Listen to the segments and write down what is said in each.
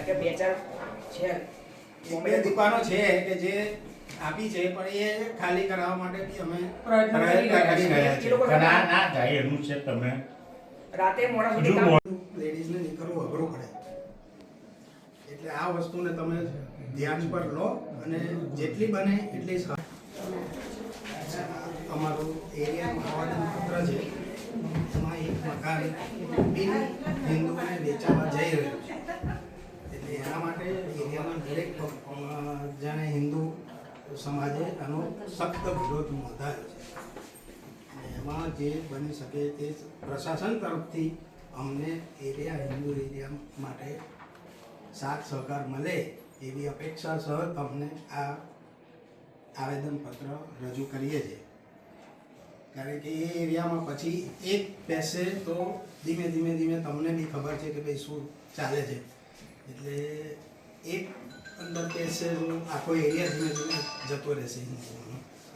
કે બે ચાર છે બે દુકાનો છે કે જે આપી છે પણ એ ખાલી કરાવવા માટે બી અમે પ્રયત્ન કરી રહ્યા છીએ. ના જાય એનું છે. તમે રાતે મોડા સુધી કામ લેડીઝને નીકળવું અઘરું પડે, એટલે આ વસ્તુને તમે ધ્યાન પર લો અને જેટલી બને એટલી અમારું એરિયાનું આવેદન પત્ર છે, એમાં એક મકાન બિન હિન્દુઓને વેચાવા જઈ રહ્યું છે, એટલે એના માટે એરિયામાં દરેક જાણે હિન્દુ સમાજે આનો સખ્ત વિરોધ નોંધાયો છે. એમાં જે બની શકે તે પ્રશાસન તરફથી અમને હિન્દુ એરિયા માટે સાથ સહકાર મળે એવી અપેક્ષા સહ તમને આ આવેદનપત્ર રજૂ કરીએ છીએ. કારણ કે એ એરિયામાં પછી એક બેસે તો ધીમે ધીમે તમને બી ખબર છે કે ભાઈ શું ચાલે છે, એટલે એક અંદર બેસે તો આખો એરિયા ધીમે ધીમે જતો રહેશે.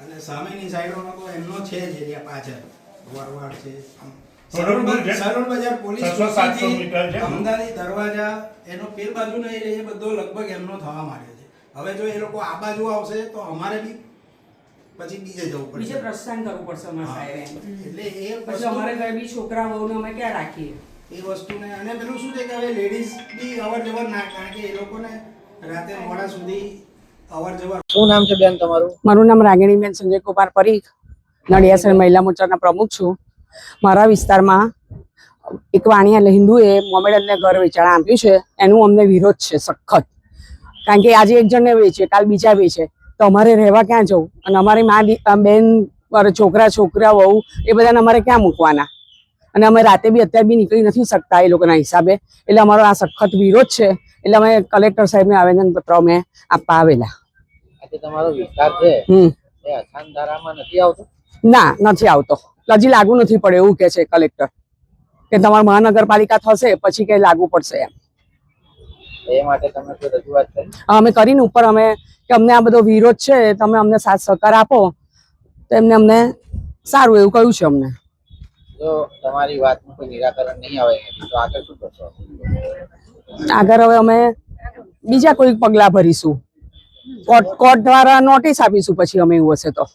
અને સામેની સાઈડોનો તો એમનો છે જ એરિયા પાછળ વરવાડ છે, સરોડ બજાર પોલીસ અમદાવાદી દરવાજા એનો પેલ બાજુ નહીં રહે, એ બધો લગભગ એમનો થવા માંડ્યો છે. હવે જો એ લોકો આ બાજુ આવશે તો અમારે બી પછી બીજે જવું પડશે, બીજે પ્રસ્થાન કરવું પડશે અમારે સાહેબ. એટલે એ પછી અમારે ઘરે બી છોકરા વહુને અમે ક્યાં રાખીએ એ વસ્તુને. અને પેલું શું છે કે હવે લેડીઝ બી અવર જવર ના, કારણ કે એ લોકોને રાતે મોડા સુધી અવર જવર. શું નામ છે બેન તમારું? મારું નામ રાગિણીબેન સંજય કુમાર પરીખ, નડિયાસર મહિલા મોરચાના પ્રમુખ છું. મારા વિસ્તારમાં એક વાણિયા હિન્દુએ મોમેડનને ઘર વેચાણ આપ્યું છે, એનું અમને વિરોધ છે સખત. કારણ કે આજે એક જણને વેચે, કાલ બીજા વેચે, તો અમારે રહેવા ક્યાં જવું? અને અમારી બેન, મારા છોકરા વહુ એ બધાને અમારે ક્યાં મૂકવાના? અને અમે રાતે બી અત્યારે બી નીકળી નથી શકતા એ લોકોના હિસાબે, એટલે અમારો આ સખત વિરોધ છે. એટલે અમે કલેક્ટર સાહેબને આવેદનપત્ર અમે આપવા આવેલા. આજે તમારો વિસ્તાર છે એ અછાન ધારામાં નથી આવતો? ના, નથી આવતો. હજી લાગુ નથી પડે એવું કે છે કલેક્ટર, કે તમારી મહાનગરપાલિકા થશે પછી કે લાગુ પડશે એમ. એ માટે તમે કોઈ રજૂઆત કરી? અમે કરીને ઉપર અમે કે અમને આ બધો વિરોધ છે, તમે અમને સાથ સહકાર આપો, તો એમને અમને સારું એવું કહ્યું છે. અમને જો તમારી વાતનું કોઈ નિરાકરણ નહીં આવે તો આગળ શું કરશો? આગળ હવે અમે બીજા કોઈ પગલા ભરીશું, કોર્ટ દ્વારા નોટિસ આપીશું પછી અમે એવું હશે તો.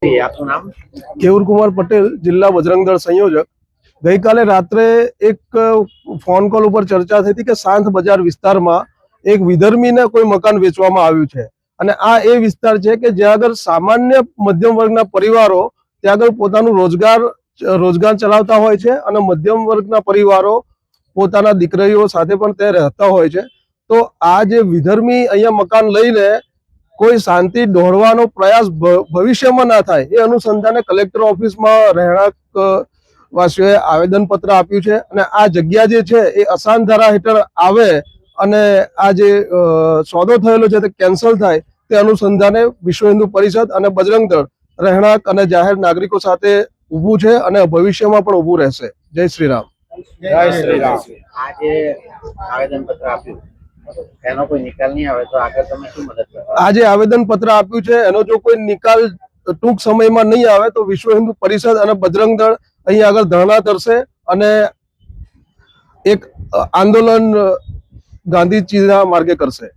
આપનું નામ? કેવુરકુમાર પટેલ, જિલ્લા બજરંગ દળ સંયોજક. ગઈકાલે રાત્રે એક ફોન કોલ ઉપર ચર્ચા થઈ હતી કે સાંત બજાર વિસ્તારમાં એક વિધર્મીને કોઈ મકાન વેચવામાં આવ્યું છે, અને આ એ વિસ્તાર છે કે જ્યાં આગળ સામાન્ય મધ્યમ વર્ગના પરિવારો ત્યાં આગળ પોતાનું રોજગાર ચલાવતા હોય છે, અને મધ્યમ વર્ગના પરિવારો પોતાના દીકરીઓ સાથે પણ તે રહેતા હોય છે. તો આ જે વિધર્મી અહીંયા મકાન લઈને કોઈ શાંતિ દોડવાનો પ્રયાસ ભવિષ્યમાં ના થાય એ અનુસંધાને કલેક્ટર ઓફિસમાં રહેણાંક વાસીઓએ આવેદનપત્ર આપ્યું છે. અને આ જગ્યા જે છે એ અસાન ધારા હેઠળ આવે અને આ જે સોદો થયેલો છે તે કેન્સલ થાય તે અનુસંધાને વિશ્વ હિન્દુ પરિષદ અને બજરંગ દળ રહેણાંક અને જાહેર નાગરિકો સાથે ઊભું છે અને ભવિષ્યમાં પણ ઊભું રહેશે. જય શ્રી રામ. જય શ્રી રામ. આ જે આવેદનપત્ર આપ્યું એનો કોઈ નિકાલ નહીં આવે તો આગળ તમે શું મદદ કરશો? આ જે આવેદનપત્ર આપ્યું છે એનો જો કોઈ નિકાલ ટૂંક સમયમાં નહીં આવે તો વિશ્વ હિન્દુ પરિષદ અને બજરંગ દળ અહીં આગળ ધરણા કરશે અને એક આંદોલન ગાંધીજીના માર્ગે કરશે.